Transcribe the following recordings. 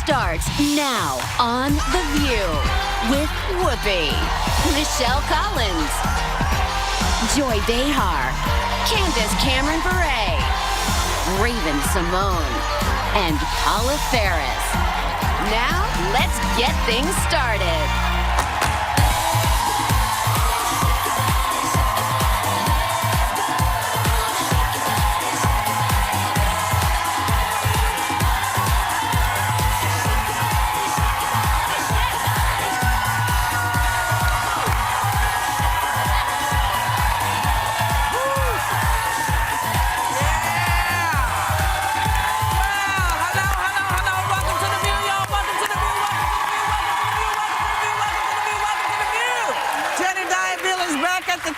starts now on The View with Whoopi, Michelle Collins, Joy Behar, Candace Cameron Bure, Raven Simone, and Paula Ferris. Now, let's get things started.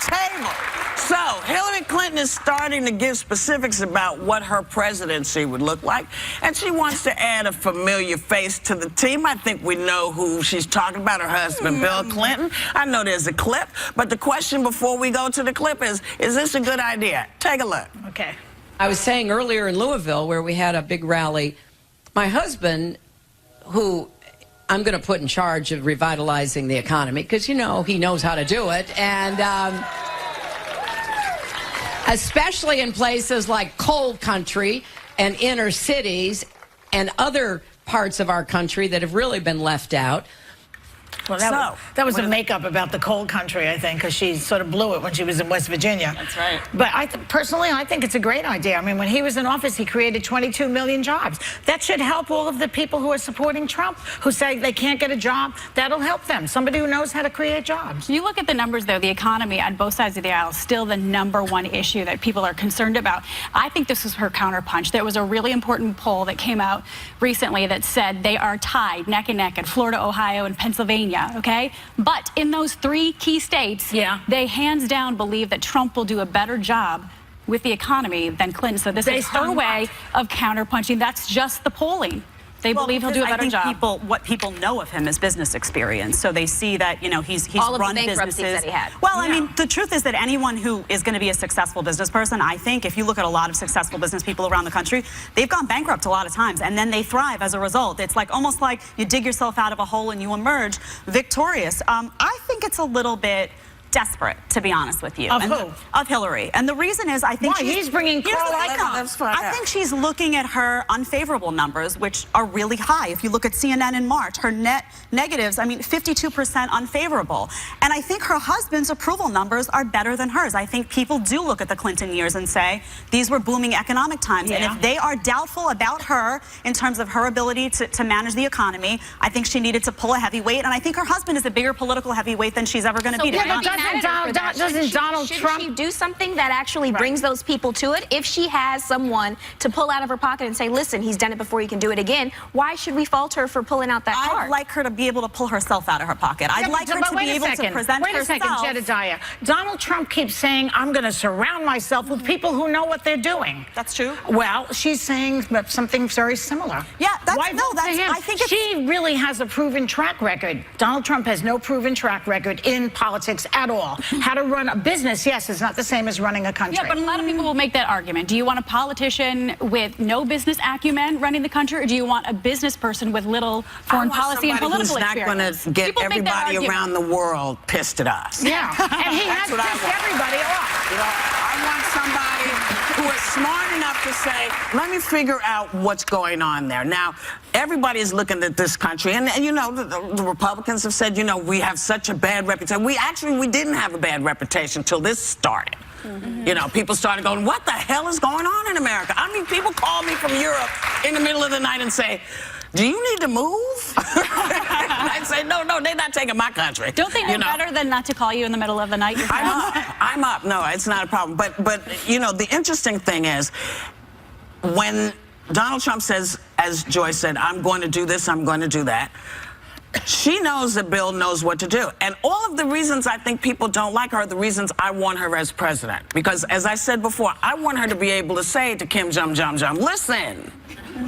Table. So, Hillary Clinton is starting to give specifics about what her presidency would look like, and she wants to add a familiar face to the team. I think we know who she's talking about, her husband, Bill Clinton. I know there's a clip, but the question before we go to the clip is this a good idea? Take a look. Okay. I was saying earlier in Louisville, where we had a big rally, my husband, who I'm going to put in charge of revitalizing the economy, because, you know, he knows how to do it. And especially in places like coal country and inner cities and other parts of our country that have really been left out. Well, that was a makeup about the coal country, I think, because she sort of blew it when she was in West Virginia. That's right. But personally, I think it's a great idea. I mean, when he was in office, he created 22 million jobs. That should help all of the people who are supporting Trump, who say they can't get a job. That'll help them. Somebody who knows how to create jobs. You look at the numbers, though, the economy on both sides of the aisle is still the #1 issue that people are concerned about. I think this was her counterpunch. There was a really important poll that came out recently that said they are tied neck and neck at Florida, Ohio, and Pennsylvania. Okay, but in those 3 key states, they hands down believe that Trump will do a better job with the economy than Clinton. So this is her way of counterpunching. That's just the polling. They believe he'll do a better job. What people know of him is business experience. So they see that, you know, he's all run of the bankruptcies businesses. that he had. Well, I mean, the truth is that anyone who is going to be a successful business person, I think, if you look at a lot of successful business people around the country, they've gone bankrupt a lot of times, and then they thrive as a result. It's like almost like you dig yourself out of a hole and you emerge victorious. I think it's a little bit desperate, to be honest with you. Of who? Of Hillary. And the reason is, I think he's bringing I think she's looking at her unfavorable numbers, which are really high. If you look at CNN in March, her net negatives, I mean, 52% unfavorable. And I think her husband's approval numbers are better than hers. I think people do look at the Clinton years and say, these were booming economic times. And if they are doubtful about her in terms of her ability to manage the economy, I think she needed to pull a heavyweight. And I think her husband is a bigger political heavyweight than she's ever going to be. Doesn't Donald Trump she do something that actually brings those people to it? If she has someone to pull out of her pocket and say, listen, he's done it before, he can do it again, why should we fault her for pulling out that card? I'd like her to be able to pull herself out of her pocket. I'd like her to be able to present herself. Wait a second, Jedediah. Donald Trump keeps saying, I'm going to surround myself with people who know what they're doing. That's true. Well, she's saying something very similar. Yeah, I think she really has a proven track record. Donald Trump has no proven track record in politics at all. How to run a business, yes, is not the same as running a country. Yeah, but a lot of people will make that argument. Do you want a politician with no business acumen running the country, or do you want a business person with little foreign policy and political experience? Who's not going to get everybody around the world pissed at us. Yeah, and he has pissed everybody off. You know, I want somebody who is smart enough to say, let me figure out what's going on there. Now, everybody is looking at this country, and you know, the Republicans have said, you know, we have such a bad reputation. We didn't have a bad reputation until this started. You know, people started going, what the hell is going on in America? I mean, people call me from Europe in the middle of the night and say, do you need to move? I say, no, they're not taking my country. Don't they know better than not to call you in the middle of the night? I'm up. No, it's not a problem. But you know, the interesting thing is, when Donald Trump says, as Joy said, I'm going to do this, I'm going to do that, she knows that Bill knows what to do. And all of the reasons I think people don't like her are the reasons I want her as president. Because, as I said before, I want her to be able to say to Kim Jong-un, listen,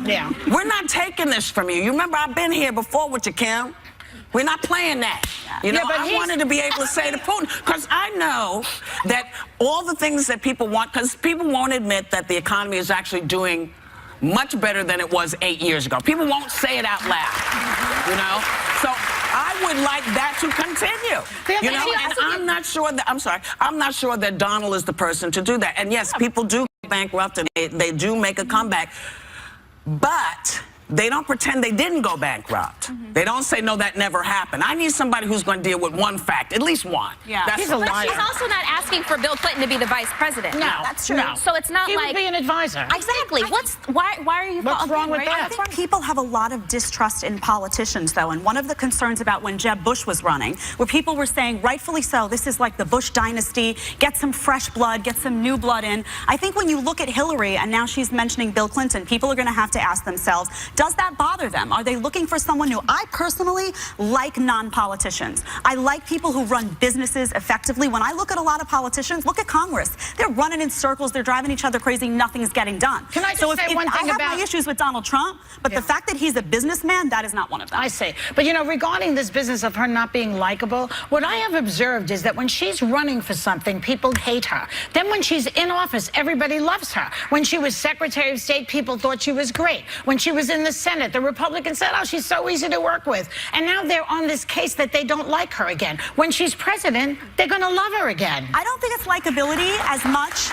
we're not taking this from you. You remember, I've been here before with you, Kim. We're not playing that. You know, I wanted to be able to say to Putin, because I know that all the things that people want, because people won't admit that the economy is actually doing much better than it was 8 years ago. People won't say it out loud, you know? So I would like that to continue, you know? And I'm not sure that, I'm not sure that Donald is the person to do that. And yes, people do go bankrupt and they do make a comeback, but they don't pretend they didn't go bankrupt. They don't say, no, that never happened. I need somebody who's going to deal with one fact, at least one. Yeah. He's a liar. She's also not asking for Bill Clinton to be the vice president. No, that's true. no. So it's not He like would be an advisor. Exactly. Why are you? What's wrong with that? I think people have a lot of distrust in politicians, though, and one of the concerns about when Jeb Bush was running, where people were saying, rightfully so, this is like the Bush dynasty, get some fresh blood, get some new blood in. I think when you look at Hillary, and now she's mentioning Bill Clinton, people are going to have to ask themselves, does that bother them? Are they looking for someone new? I personally like non-politicians. I like people who run businesses effectively. When I look at a lot of politicians, look at Congress. They're running in circles, they're driving each other crazy, nothing's getting done. Can I just say one thing I have about my issues with Donald Trump, but the fact that he's a businessman, that is not one of them. I see. But, you know, regarding this business of her not being likable, what I have observed is that when she's running for something, people hate her. Then when she's in office, everybody loves her. When she was Secretary of State, people thought she was great. When she was in the Senate, the Republicans said, oh, she's so easy to work with. And now they're on this case that they don't like her again. When she's president, they're going to love her again. I don't think it's likability as much.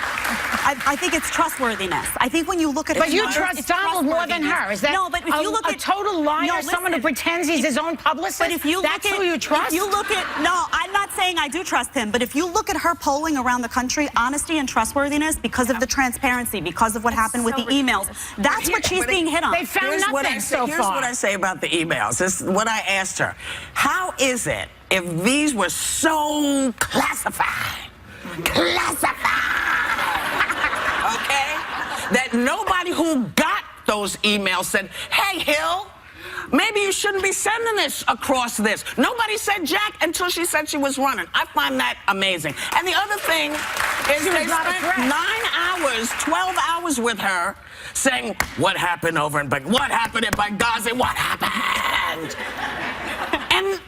I think it's trustworthiness. I think when you look at But you trust Donald more than her. Is that no, but if you look at a total liar, no, someone who pretends he's his own publicist? But if you that's look at, who you trust? If you look at, no, I'm not saying I do trust him, but if you look at her polling around the country, honesty and trustworthiness, because of the transparency, because of what happened with the emails, that's what she's being hit on. They found nothing so Here's far. what I say about the emails. This is what I asked her. How is it if these were so classified, okay, that nobody who got those emails said, hey, Hill, maybe you shouldn't be sending this across this. Nobody said jack until she said she was running. I find that amazing. And the other thing is they spent 9 hours, 12 hours with her saying, what happened over in Benghazi? What happened in Benghazi? What happened? And,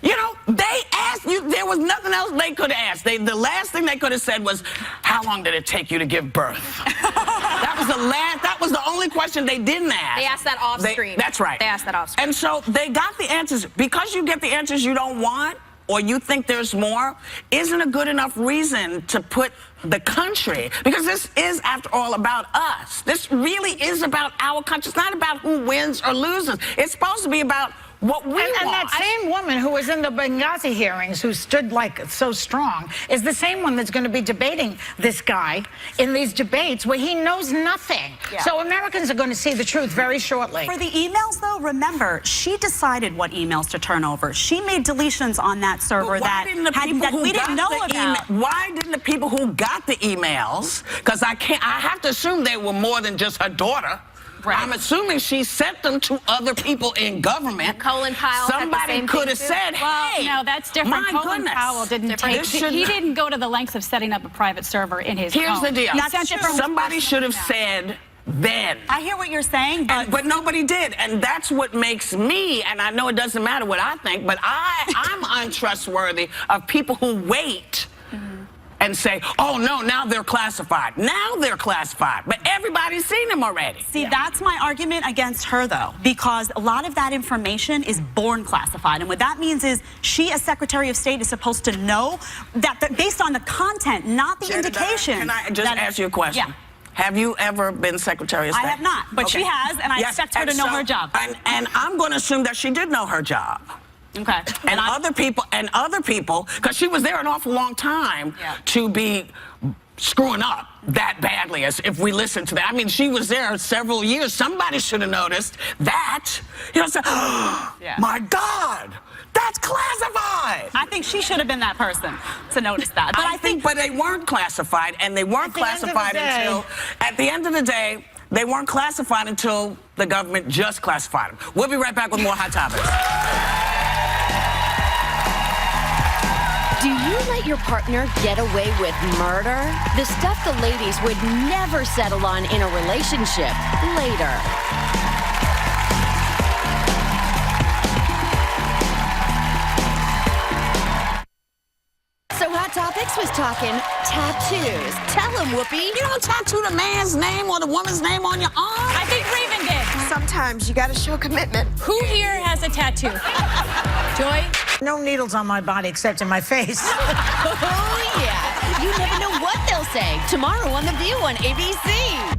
you know, they asked you, there was nothing else they could have asked. The last thing they could have said was, how long did it take you to give birth? That was the only question they didn't ask. They asked that off screen. That's right. They asked that off screen. And so they got the answers. Because you get the answers you don't want, or you think there's more, isn't a good enough reason to put the country, because this is, after all, about us. This really is about our country. It's not about who wins or loses. It's supposed to be about what we want. And that same woman who was in the Benghazi hearings, who stood like so strong, is the same one that's going to be debating this guy in these debates where he knows nothing. Yeah. So Americans are going to see the truth very shortly. For the emails, though, remember, she decided what emails to turn over. She made deletions on that server that we didn't know about. Why didn't the people who got the emails, because I have to assume they were more than just her daughter. Right. I'm assuming she sent them to other people in government. Colin Powell. Somebody could have said, hey, no, that's different. Colin Powell didn't take. He didn't go to the lengths of setting up a private server in his Here's home. the deal. Somebody should have said then. I hear what you're saying, but nobody did, and that's what makes me, and I know it doesn't matter what I think, but I'm untrustworthy of people who wait and say, oh, no, now they're classified. Now they're classified. But everybody's seen them already. See, that's my argument against her, though, because a lot of that information is born classified. And what that means is she, as Secretary of State, is supposed to know that based on the content, not the indication. Can I just ask you a question? Yeah. Have you ever been Secretary of State? I have not, but she has, and I expect her to know her job. And I'm going to assume that she did know her job. Okay. And other people, because she was there an awful long time to be screwing up that badly, as if we listen to that. I mean, she was there several years. Somebody should have noticed that. You know, say, oh, my God, that's classified. I think she should have been that person to notice that. But but they weren't classified, and they weren't classified until, at the end of the day, they weren't classified until the government just classified them. We'll be right back with more Hot Topics. Do you let your partner get away with murder? The stuff the ladies would never settle on in a relationship. Later. So Hot Topics This was talking tattoos. Tell him, Whoopi. You don't tattoo the man's name or the woman's name on your arm. I think Raven did. Sometimes you gotta show commitment. Who here has a tattoo? Joy? No needles on my body except in my face. Oh, yeah. You never know what they'll say. Tomorrow on The View on ABC.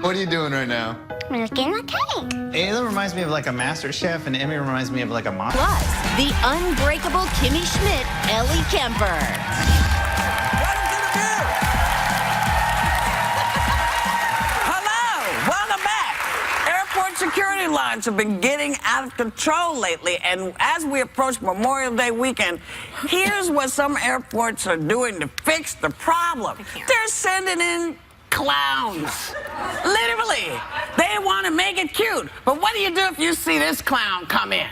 What are you doing right now? Making a cake. Ayla reminds me of like a master chef, and Emmy reminds me of like a mom. Plus, the unbreakable Kimmy Schmidt, Ellie Kemper. Welcome to The View. Hello, welcome back. Airport security lines have been getting out of control lately, and as we approach Memorial Day weekend, here's what some airports are doing to fix the problem. They're sending in clowns. Literally. They want to make it cute. But what do you do if you see this clown come in?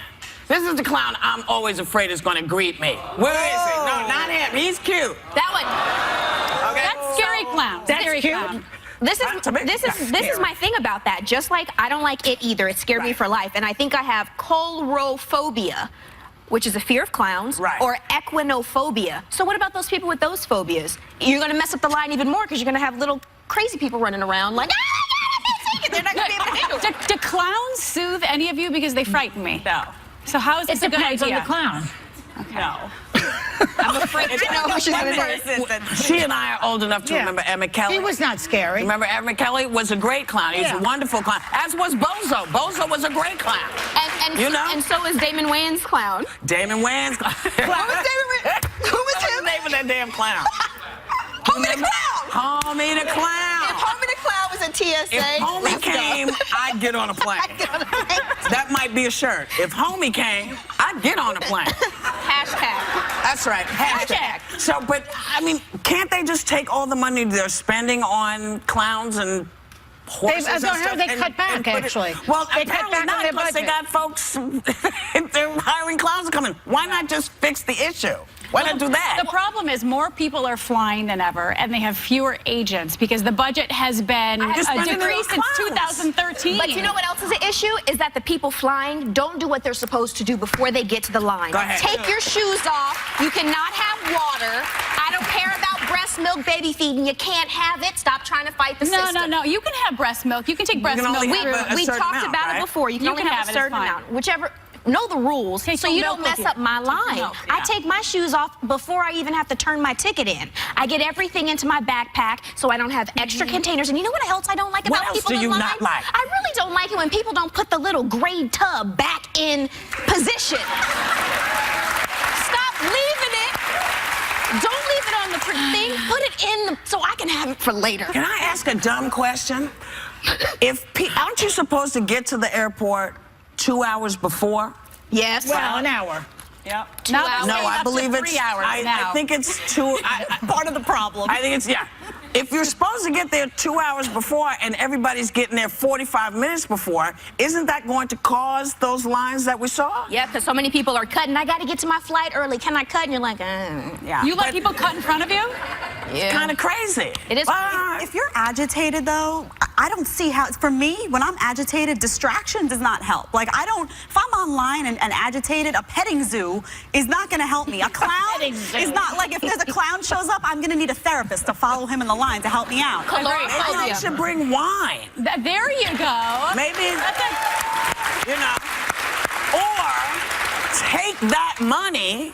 This is the clown I'm always afraid is going to greet me. Where is he? No, not him. He's cute. That one. Okay. That's scary clown. That's Scary cute. clown. This is my thing about that. Just like I don't like it either. It scared me for life. And I think I have colrophobia, which is a fear of clowns, or equinophobia. So what about those people with those phobias? You're going to mess up the line even more because you're going to have little crazy people running around like, they're not going to be able to handle it. Do clowns soothe any of you because they frighten me? No. So how is this a good Depends on idea? the clown. No. I'm afraid to know who she's going to do. She and I are old enough to remember Emmett Kelly. He was not scary. Remember Emmett Kelly was a great clown. He was a wonderful clown. As was Bozo. Bozo was a great clown. And You know? and so is Damon Wayans' clown. Damon Wayans. Who was Who was the him? name of that damn clown? Homie the Clown. Homie the Clown. If Homie the Clown was a TSA, If Homie came, I'd get on a plane. That might be a shirt. If Homie came, I'd get on a plane. Hashtag. That's right. Hashtag. So, but, I mean, can't they just take all the money they're spending on clowns and horses and stuff? They cut back, put it- actually. Well, They cut apparently back on not, their because they budget. got folks, they're hiring clowns to come in. Why not just fix the issue? Why not do that? The problem is more people are flying than ever, and they have fewer agents because the budget has been Just a bring in decrease little since clowns. 2013. But you know what else is an issue? Is that the people flying don't do what they're supposed to do before they get to the line. Go ahead. Take your shoes off. You cannot have water. I don't care about breast milk baby feeding. You can't have it. Stop trying to fight the system. No. You can have breast milk. You can take breast can milk. only have a We certain talked amount, about right? it before. You can only have a it, it's certain fine. amount. Whichever. Know the rules Take so some you milk don't with mess you. up my line. milk, I take my shoes off before I even have to turn my ticket in. I get everything into my backpack so I don't have extra containers. And you know what else I don't like What about else people do in you line? not like? I really don't like it when people don't put the little gray tub back in position. Stop leaving it. Don't leave it on the thing. Put it in so I can have it for later. Can I ask a dumb question? Aren't you supposed to get to the airport 2 hours before? Yes. Well, an hour. Yep. Now hours. they're No, saying I up to believe it's 3 hours I now. think it's two. Part of the problem. I think it's, yeah. If you're supposed to get there 2 hours before and everybody's getting there 45 minutes before, isn't that going to cause those lines that we saw? Yeah, because so many people are cutting. I got to get to my flight early. Can I cut? And you're like, Yeah. You let people cut in front of you? yeah. Kind of crazy. It is. If you're agitated, though, I don't see how. For me, when I'm agitated, distraction does not help. Like, if I'm online and agitated, a petting zoo is not going to help me. A clown is not, like, if there's a clown shows up, I'm going to need a therapist to follow him in the line to help me out. Maybe they should bring wine. There you go. Maybe, That's a, you know, or take that money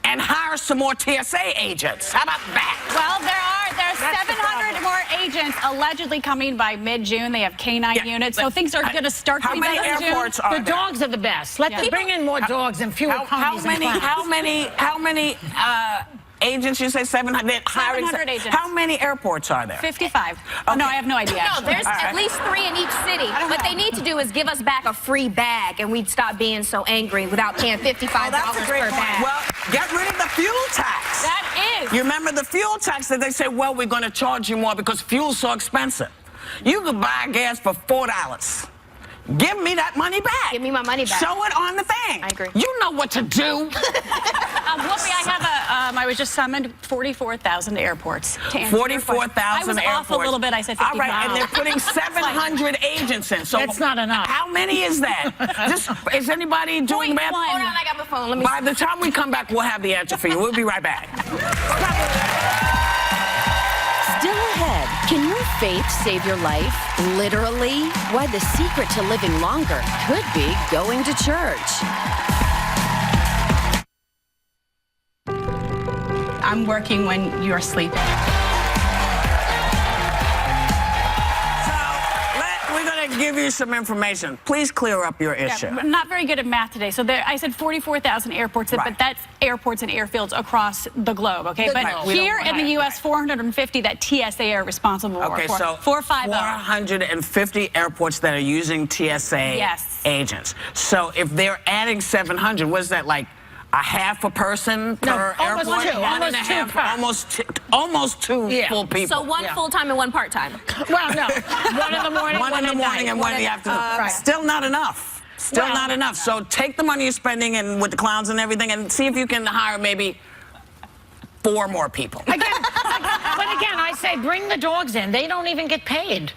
and hire some more TSA agents. How about that? well, there are That's the 700 more agents allegedly coming by mid-June. They have canine units, so things are going to start to How be many better in June. airports are The there? dogs are the best. Let them bring in more dogs and fewer ponies and clowns. How many agents? You say 700? 700 agents. How many airports are there? 55. Oh, no, I have no idea. No, actually. there's at least 3 in each city. What they need to do is give us back a free bag, and we'd stop being so angry without paying $55 per bag. Well, get rid of the fuel tax. That is. You remember the fuel tax that they say, well, we're going to charge you more because fuel's so expensive. You could buy gas for $4. give me that money back. Give me my money back. Show it on the thing. I agree. You know what to do. Whoopi, I have I was just summoned 44,000 airports. 44,000 I was airports. off a little bit. I said 50. All right, and they're putting 700 agents in. So That's not enough. How many is that? Is anybody doing math? Hold on, I got my phone. Let me By the time we come back, we'll have the answer for you. We'll be right back. Still ahead, can your faith save your life? Literally? Why the secret to living longer could be going to church. I'm working when you're sleeping. We're going to give you some information. Please clear up your issue. I'm not very good at math today. So I said 44,000 airports, Right. but that's airports and airfields across the globe, okay? But here in the U.S., 450 that TSA are responsible Okay, for. so 450 airports that are using TSA agents. So if they're adding 700, what is that, like a half a person per airport? Almost two. One and a half, almost two full people. So one full-time and one part-time. Well, no. One in the morning, one in the morning and one in the afternoon. Right. Still not enough. Still not enough. So take the money you're spending and with the clowns and everything and see if you can hire maybe 4 more people. But again, I say bring the dogs in. They don't even get paid.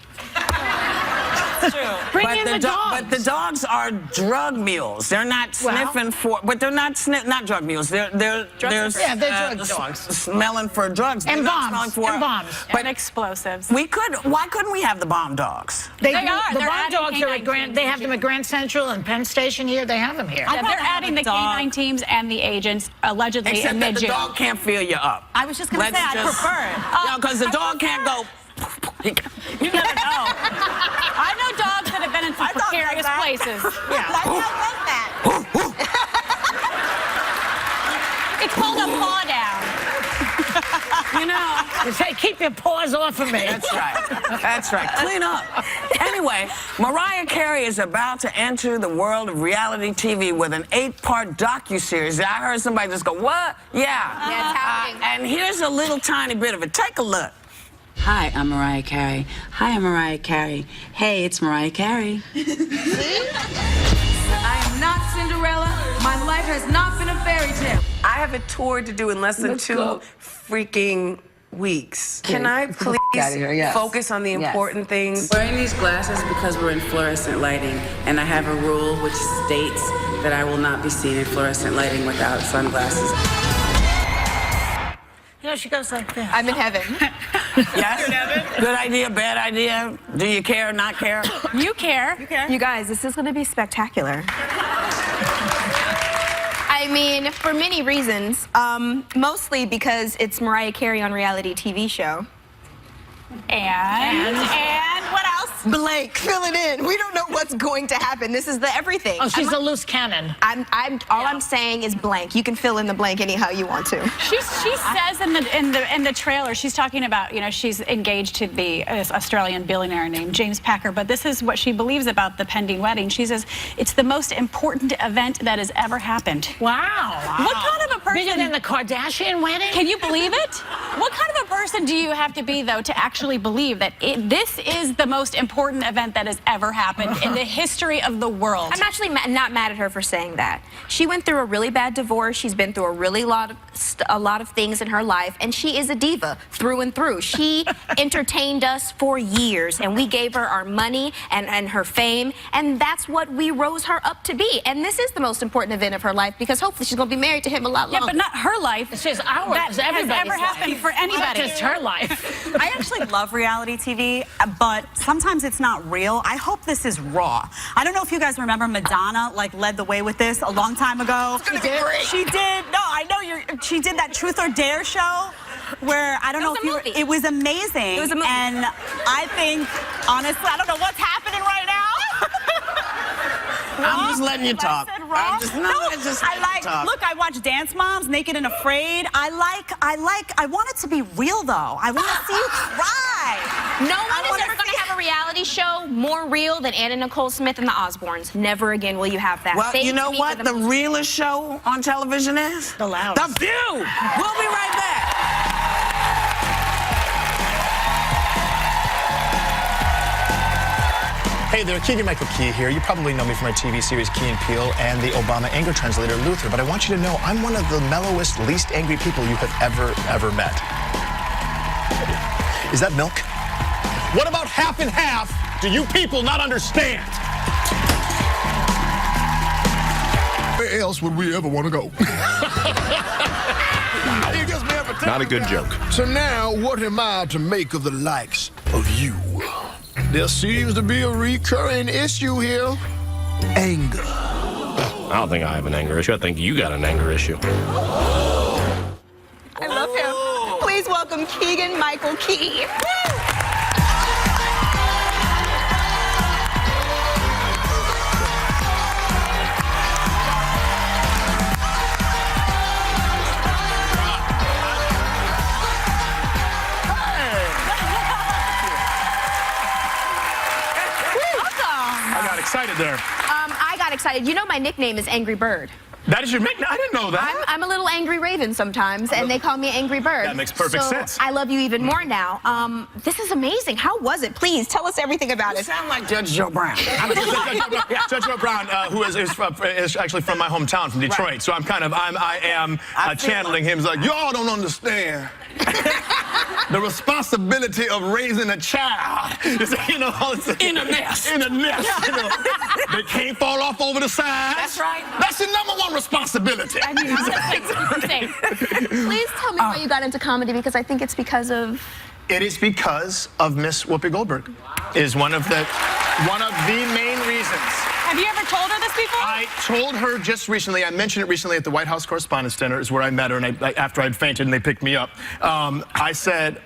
Bring in the dogs. But the dogs are drug mules. They're not sniffing for, but they're not drug mules. They're drug dogs. Smelling for drugs. And They're bombs. not smelling for, And bombs. But and explosives. why couldn't we have the bomb dogs? They are. The They're bomb adding dogs are at K-9 Grand. They have them at Grand Central and Penn Station here. They have them here. Yeah, they're adding the K-9 teams and the agents allegedly Except in that the mid-June. dog can't feel you up. I was just going to say, I prefer it. Because the dog can't go. You never know. I know dogs that have been in some precarious places. It's called a paw down. You know. You say, keep your paws off of me. That's right. That's right. Clean up. Anyway, Mariah Carey is about to enter the world of reality TV with an 8-part docuseries. I heard somebody just go, what? Yeah. Yeah, it's happening. And here's a little tiny bit of it. Take a look. Hi, I'm Mariah Carey. Hi, I'm Mariah Carey. Hey, it's Mariah Carey. I am not Cinderella. My life has not been a fairy tale. I have a tour to do in less than 2 freaking weeks. Can I please focus on the important things? Wearing these glasses because we're in fluorescent lighting, and I have a rule which states that I will not be seen in fluorescent lighting without sunglasses. You know, she goes like this. I'm in heaven. Yes? Good idea, bad idea? Do you care, not care? You care. You guys, this is going to be spectacular. I mean, for many reasons. Mostly because it's Mariah Carey on reality TV show. And what else? Blank, fill it in. We don't know what's going to happen. This is the everything. Oh, she's a loose cannon. All I'm saying is blank. You can fill in the blank anyhow you want to. She says in the trailer, she's talking about, you know, she's engaged to the Australian billionaire named James Packer, but this is what she believes about the pending wedding. She says it's the most important event that has ever happened. Wow. What kind of a person? Bigger than the Kardashian wedding? Can you believe it? What kind of a person do you have to be, though, to actually believe that this is the most important event that has ever happened in the history of the world? I'm actually not mad at her for saying that. She went through a really bad divorce. She's been through a lot of things in her life, and she is a diva through and through. She entertained us for years, and we gave her our money and her fame, and that's what we rose her up to be. And this is the most important event of her life because hopefully she's going to be married to him a lot longer. Yeah, but not her life. It's just ours. That has ever happened for anybody. Not just her life. I actually love reality TV, but sometimes it's not real. I hope this is raw. I don't know if you guys remember Madonna led the way with this a long time ago. It's gonna be great. She did. No, I know she did that Truth or Dare show where I don't know if you were, it was amazing. It was a movie. And I think honestly, I don't know what's happening right now. I'm just letting you talk. I watch Dance Moms, Naked and Afraid. I want it to be real though. I want to see you cry. No one is ever going to have a reality show more real than Anna Nicole Smith and the Osbournes. Never again will you have that. Well, They you know compete what for the realest show on television is? The Loudest. The View. We'll be right back. Hey, there, Keegan-Michael Key here. You probably know me from my TV series Key and Peele and the Obama anger translator Luther, but I want you to know I'm one of the mellowest, least angry people you have ever met. Is that milk? What about half and half do you people not understand? Where else would we ever want to go? Not a good joke. So now, what am I to make of the likes of you? There seems to be a recurring issue here. Anger. I don't think I have an anger issue. I think you got an anger issue. I love him. Please welcome Keegan-Michael Key. Excited there. I got excited. You know my nickname is Angry Bird. That is your nickname? I didn't know that. I'm a little angry raven sometimes, and they call me Angry Bird. That makes perfect sense. I love you even more now. This is amazing. How was it? Please tell us everything about it. You sound like Judge Joe Brown. Judge Joe Brown, who is actually from my hometown, from Detroit. Right. So I am channeling him. He's like, y'all don't understand the responsibility of raising a child. You know, in a nest. In a nest. You know, they can't fall off over the side. That's right. That's the #1 responsibility. I mean, please tell me why you got into comedy, because I think it's because of... It is because of Miss Whoopi Goldberg. Is one of the main reasons. Have you ever told her this before? I told her just recently. I mentioned it recently at the White House Correspondents' Dinner, is where I met her, and after I'd fainted and they picked me up, I think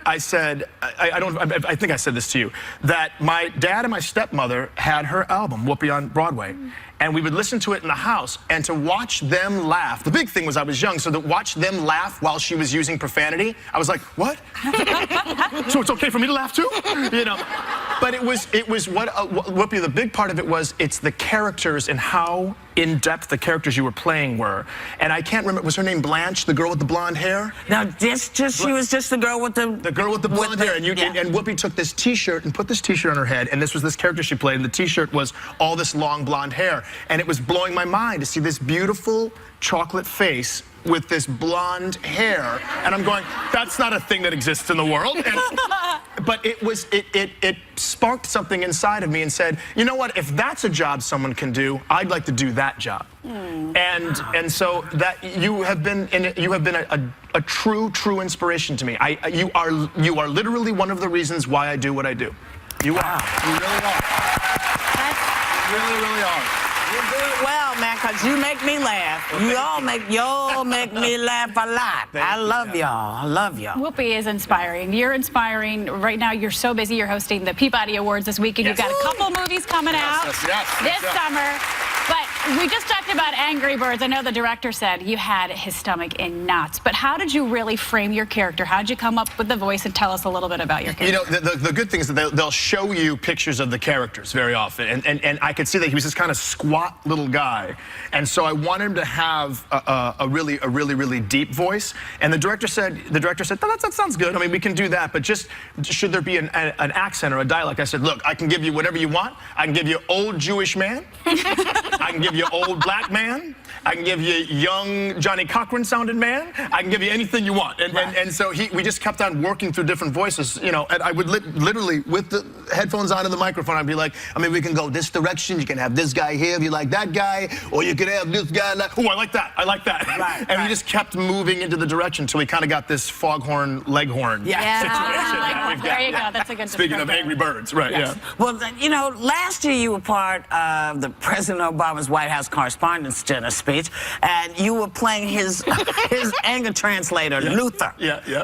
I said this to you, that my dad and my stepmother had her album, Whoopi on Broadway. And we would listen to it in the house, and to watch them laugh. The big thing was I was young, so to watch them laugh while she was using profanity, I was like, what? So it's okay for me to laugh too? You know. But it was what Whoopi, the big part of it was, it's the characters and how in-depth the characters you were playing were. And I can't remember, was her name Blanche, the girl with the blonde hair? No, she was just the girl with the... The girl with the blonde hair. And Whoopi took this T-shirt and put this T-shirt on her head, and this was this character she played, and the T-shirt was all this long blonde hair. And it was blowing my mind to see this beautiful chocolate face with this blonde hair. And I'm going, that's not a thing that exists in the world. But it sparked something inside of me and said, you know what, if that's a job someone can do, I'd like to do that job. And so that you have been a true inspiration to me. You are literally one of the reasons why I do what I do. You are. You really are. You really are. You do it well, man, because you make me laugh. Y'all make me laugh a lot. I love y'all. I love y'all. Whoopi is inspiring. You're inspiring. Right now, you're so busy. You're hosting the Peabody Awards this weekend. You've got a couple movies coming out this summer. But we just talked about Angry Birds. I know the director said you had his stomach in knots. But how did you really frame your character? How did you come up with the voice, and tell us a little bit about your character? You know, the good thing is that they'll show you pictures of the characters very often. And I could see that he was this kind of squat little guy. And so I wanted him to have a really deep voice. And the director said, oh, that sounds good. I mean, we can do that. But just, should there be an accent or a dialect? I said, look, I can give you whatever you want. I can give you old Jewish man. I can give you old black man. I can give you young Johnny Cochran sounding man. I can give you anything you want. And so we just kept on working through different voices, you know, and I would literally, with the headphones on and the microphone, I'd be like, I mean, we can go this direction. You can have this guy here if you like that guy, or you can have this guy like, oh, I like that. I like that. We just kept moving into the direction until we kind of got this foghorn, leghorn situation. There you go. That's a good Speaking of Angry Birds, right, yes. Well, you know, last year you were part of the President Obama's White House Correspondents' Dinner speech, and you were playing his anger translator, Luther.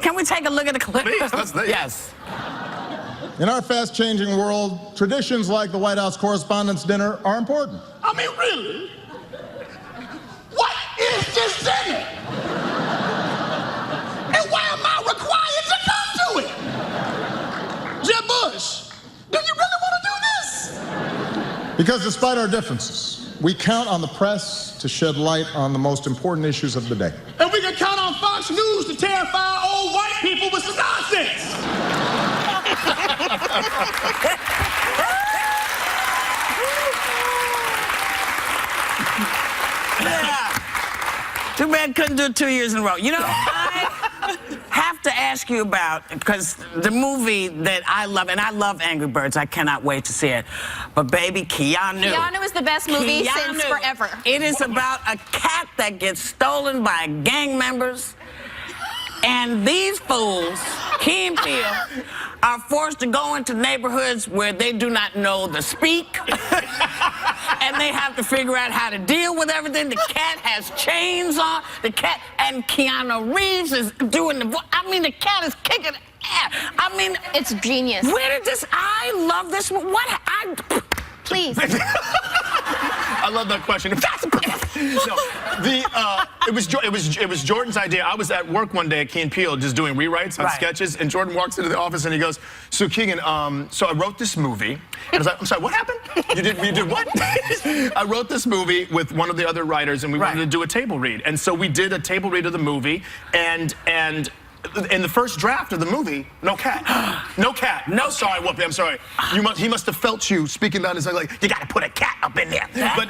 Can we take a look at the clip? Please, let's see. Yes. In our fast-changing world, traditions like the White House Correspondents' Dinner are important. I mean, really? What is this dinner? And why am I required to come to it? Jeb Bush, do you really want to do this? Because despite our differences, we count on the press to shed light on the most important issues of the day. And we can count on Fox News to terrify old white people with some nonsense. Too bad couldn't do it 2 years in a row. You know, I have to ask you about, because the movie that I love, and I love Angry Birds, I cannot wait to see it, but baby, Keanu. Keanu is the best movie since forever. It is about a cat that gets stolen by gang members, and these fools, Key and Peele, are forced to go into neighborhoods where they do not know the speak, and they have to figure out how to deal with everything. The cat has chains on. The cat, and Keanu Reeves is doing the. I mean, the cat is kicking ass. I mean, it's genius. Where did this? I love this. What? Please. I love that question. It was Jordan's idea. I was at work one day at Key and Peele just doing rewrites on sketches, and Jordan walks into the office and he goes, "So Keegan, so I wrote this movie." And I was like, "I'm sorry, what happened? You did what?" I wrote this movie with one of the other writers, and we wanted to do a table read, and so we did a table read of the movie, and in the first draft of the movie, no cat. No cat. No, sorry, Whoopi, I'm sorry. He must have felt you speaking down his like, you gotta put a cat up in there. But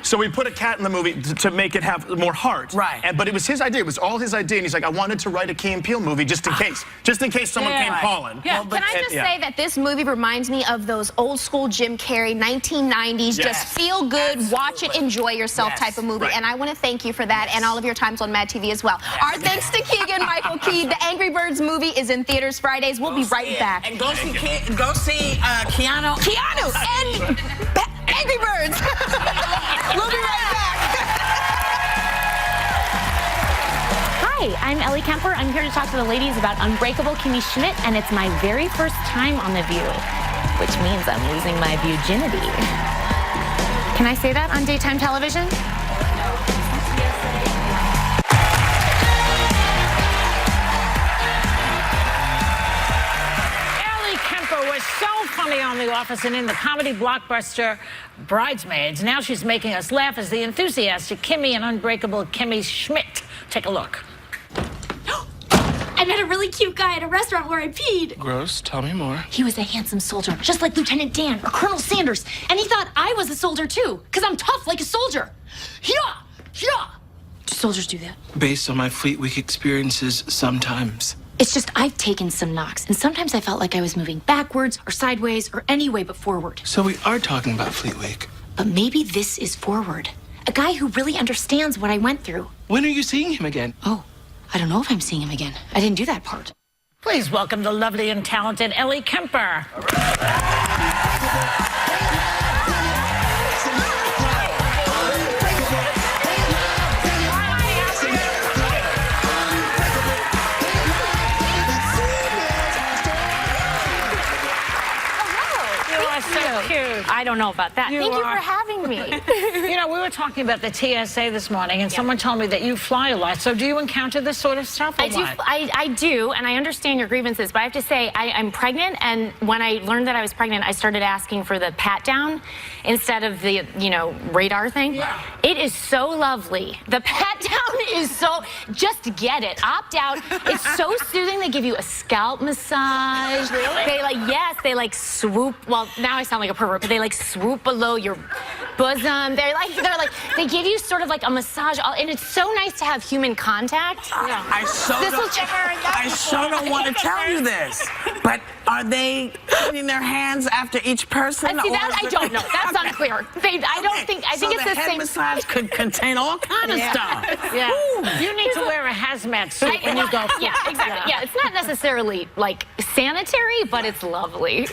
so we put a cat in the movie to make it have more heart. Right. But it was his idea. It was all his idea. And he's like, I wanted to write a Key and Peele movie just in case. Just in case someone came calling. Yeah. Can I just say that this movie reminds me of those old school Jim Carrey, 1990s, just feel good, watch it, enjoy yourself type of movie. And I want to thank you for that and all of your times on Mad TV as well. Our thanks to Keegan Michael Key. The Angry Birds movie is in theaters Fridays. We'll be right back. And go see Keanu. Keanu and Angry Birds. We'll be right back. Hi, I'm Ellie Kemper. I'm here to talk to the ladies about Unbreakable Kimmy Schmidt, and it's my very first time on The View, which means I'm losing my virginity. Can I say that on daytime television? So funny on The Office and in the comedy blockbuster Bridesmaids. Now she's making us laugh as the enthusiastic Kimmy and Unbreakable Kimmy Schmidt. Take a look. I met a really cute guy at a restaurant where I peed. Gross. Tell me more. He was a handsome soldier, just like Lieutenant Dan or Colonel Sanders. And he thought I was a soldier too, because I'm tough like a soldier. Yeah, yeah. Do soldiers do that? Based on my Fleet Week experiences, sometimes. It's just I've taken some knocks, and sometimes I felt like I was moving backwards or sideways or any way but forward. So we are talking about Fleet Week. But maybe this is forward. A guy who really understands what I went through. When are you seeing him again? Oh, I don't know if I'm seeing him again. I didn't do that part. Please welcome the lovely and talented Ellie Kemper. I don't know about that. Thank you for having me. You know, we were talking about the TSA this morning, and someone told me that you fly a lot. So do you encounter this sort of stuff or what? I do, and I understand your grievances, but I have to say, I'm pregnant, and when I learned that I was pregnant, I started asking for the pat down instead of the, radar thing. Yeah. It is so lovely. The pat down is so, just get it. Opt out. It's so soothing. They give you a scalp massage. Really? They swoop, well, now I sound like a pervert, but they swoop below your bosom. They give you sort of like a massage, and it's so nice to have human contact. Yeah. I so don't want to tell you this, but are they putting their hands after each person? See, that I don't know. That's unclear. I think it's the same. Head massage could contain all kind of stuff. Yeah. Ooh. You need to wear a hazmat suit when you go. Yeah, exactly. Yeah, it's not necessarily sanitary, but it's lovely.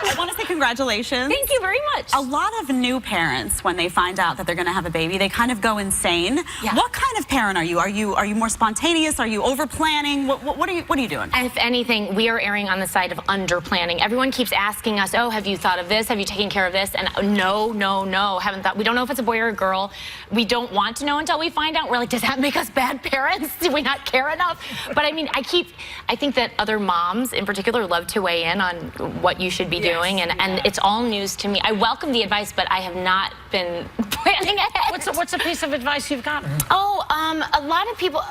I want to say congratulations. Thank you very much. A lot of new parents, when they find out that they're going to have a baby, they kind of go insane. Yeah. What kind of parent are you? Are you more spontaneous? Are you over planning? What are you doing? If anything, we are erring on the side of under planning. Everyone keeps asking us, "Oh, have you thought of this? Have you taken care of this?" And no, haven't thought. We don't know if it's a boy or a girl. We don't want to know until we find out. We're like, does that make us bad parents? Do we not care enough? But I mean, I think that other moms in particular love to weigh in on what you should be doing, and it's all news to me. I welcome the advice, but I have not been planning ahead. What's a piece of advice you've gotten? Oh, a lot of people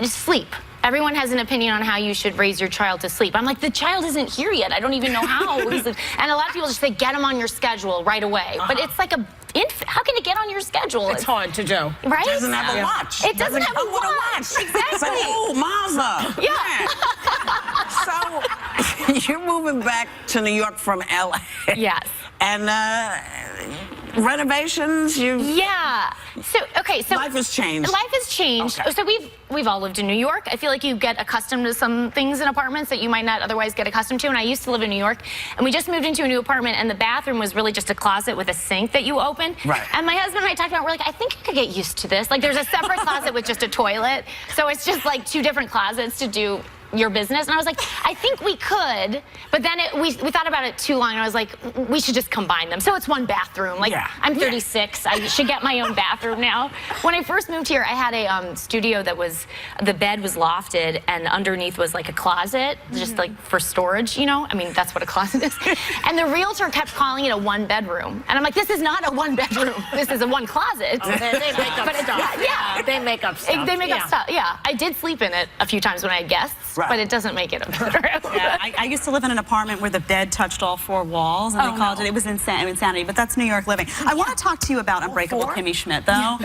sleep. everyone has an opinion on how you should raise your child to sleep. I'm like, the child isn't here yet. I don't even know how. And a lot of people just say, get him on your schedule right away. But it's like a infant. How can it get on your schedule? It's hard to do. Right? It doesn't have a watch. It doesn't have a watch. Exactly. It's like, oh, mom's up. Yeah. So you're moving back to New York from LA. Yes. And renovations, Yeah. So life has changed. Life has changed. Okay. So we've all lived in New York. I feel like you get accustomed to some things in apartments that you might not otherwise get accustomed to. And I used to live in New York, and we just moved into a new apartment, and the bathroom was really just a closet with a sink that you open. Right. And my husband and I talked about, we're like, I think I could get used to this. Like, there's a separate closet with just a toilet, so it's just like 2 different closets to do your business. And I was like, I think we could, but then we thought about it too long, and I was like, we should just combine them. So it's 1 bathroom. Like, I'm 36. I should get my own bathroom now. When I first moved here, I had a studio that was, the bed was lofted, and underneath was like a closet, just like for storage, you know? I mean, that's what a closet is. And the realtor kept calling it a 1-bedroom. And I'm like, this is not a 1-bedroom. This is a 1 closet. Oh, they make up stuff. Yeah. They make up stuff. They make up stuff, yeah. I did sleep in it a few times when I had guests. But it doesn't make it a bedroom. Yeah, I used to live in an apartment where the bed touched all 4 walls, and they called it was insanity. But that's New York living. I want to talk to you about Unbreakable Kimmy Schmidt, though.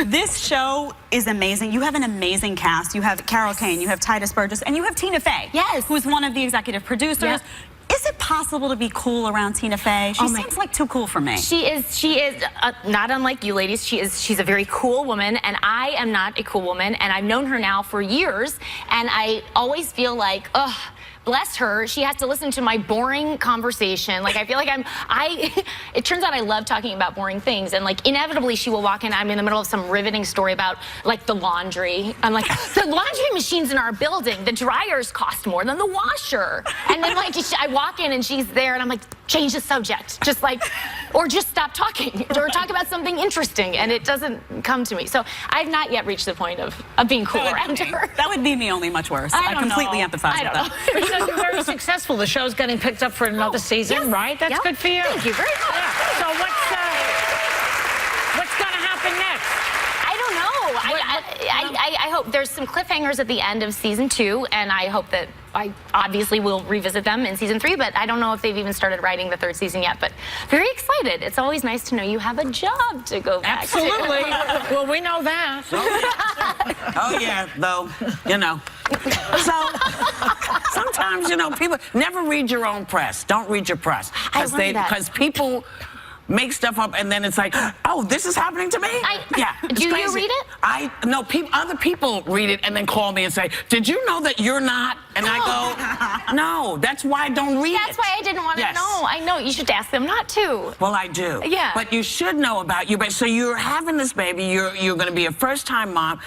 This show is amazing. You have an amazing cast. You have Carol Kane, you have Titus Burgess, and you have Tina Fey, who's one of the executive producers. Yep. Is it possible to be cool around Tina Fey? She seems like too cool for me. She is not unlike you ladies. She's a very cool woman, and I am not a cool woman, and I've known her now for years, and I always feel like, ugh, bless her, she has to listen to my boring conversation. Like, I feel like it turns out I love talking about boring things, and like inevitably she will walk in, I'm in the middle of some riveting story about like the laundry. I'm like, the laundry machines in our building, the dryers cost more than the washer. And then like I walk in and she's there, and I'm like, change the subject. Just like, or just stop talking, or talk about something interesting, and it doesn't come to me. So I've not yet reached the point of being cool around her. That would be me, only much worse. I completely empathize with that. Because you're very successful. The show's getting picked up for another season, right? That's good for you. Thank you very much. Yeah. So what's going to happen next? I don't know. I hope there's some cliffhangers at the end of season 2, and I hope that I obviously will revisit them in season 3, but I don't know if they've even started writing the 3rd season yet, but very excited. It's always nice to know you have a job to go back to. Absolutely. Well, we know that. Oh, yeah, though, you know. So, sometimes, you know, people never read your own press. Don't read your press. Because people make stuff up, and then it's like, oh, this is happening to me? Do you read it? No, other people read it and then call me and say, did you know that you're not? And I go, no, that's why I don't read it. That's why I didn't want to know. I know, you should ask them not to. Well, I do. Yeah. But you should know about you. So you're having this baby, you're going to be a first-time mom.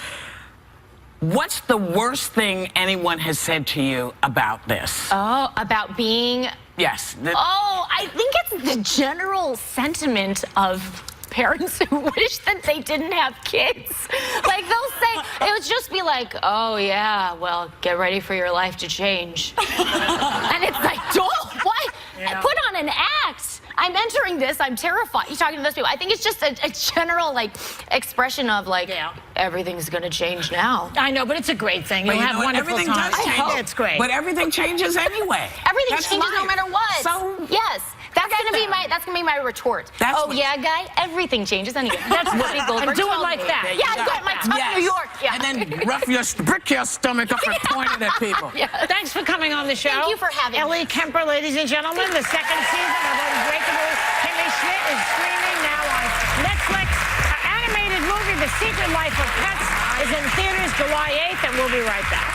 What's the worst thing anyone has said to you about this? Oh, about being... Yes. I think it's the general sentiment of parents who wish that they didn't have kids. Like, they'll say, it would just be like, oh, yeah, well, get ready for your life to change. And it's like, don't, what? Yeah. Put on an act. I'm entering this, I'm terrified. You're talking to those people. I think it's just a general, like, expression of, like, everything's gonna change now. I know, but it's a great thing. You'll have wonderful everything time. does change. It's great. But everything changes anyway. Everything changes no matter what. So, yes. That's gonna be my retort. Yeah, guy, everything changes anyway. That's what Goldberg do it told like me. that. Yeah, I got my tongue New York. Yeah. And then brick your stomach up and point it at people. Thanks for coming on the show. Thank you for having me. Ellie Kemper, ladies and gentlemen. The 2nd season of Unbreakable Kimmy Schmidt is streaming now on Netflix. Our animated movie, The Secret Life of Pets, is in theaters July 8th, and we'll be right back.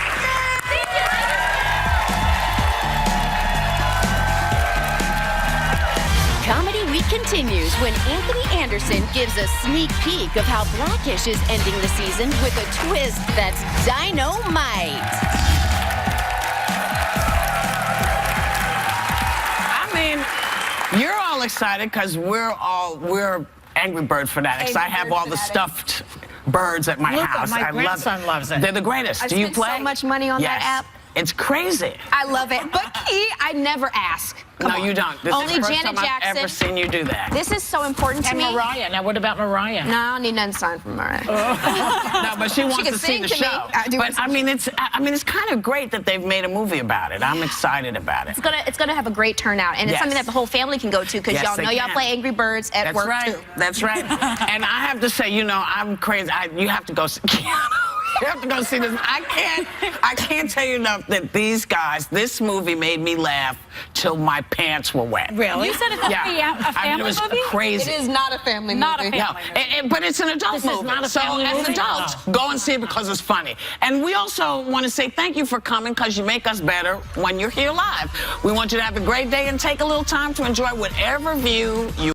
Comedy Week continues when Anthony Anderson gives a sneak peek of how Blackish is ending the season with a twist that's dynamite. I mean, you're all excited because we're Angry Bird fanatics. I have all the stuffed birds at my house. My grandson loves it. They're the greatest. Do you play? So much money on that app. It's crazy. I love it. But Key, I never ask. No, you don't. This Only is the first Janet time Jackson. I've ever seen you do that. This is so important to And me. Mariah. Now, what about Mariah? No, I don't need nothing signed from Mariah. No, but she wants can to see sing the to me. show. But I mean, it's kind of great that they've made a movie about it. I'm excited about it. It's gonna have a great turnout, and it's Yes. something that the whole family can go to because Yes, y'all they know y'all can. play Angry Birds at That's work right. too. That's right. And I have to say, you know, I'm crazy. You have to go see You have to go see this. I can't tell you enough that these guys, this movie made me laugh till my pants were wet. Really? You said it's a family it was movie? crazy. It is not a family Not a movie. family movie. But it's an adult This movie. is not a so family as movie? adults, go and see it because it's funny. And we also want to say thank you for coming because you make us better when you're here live. We want you to have a great day and take a little time to enjoy whatever view you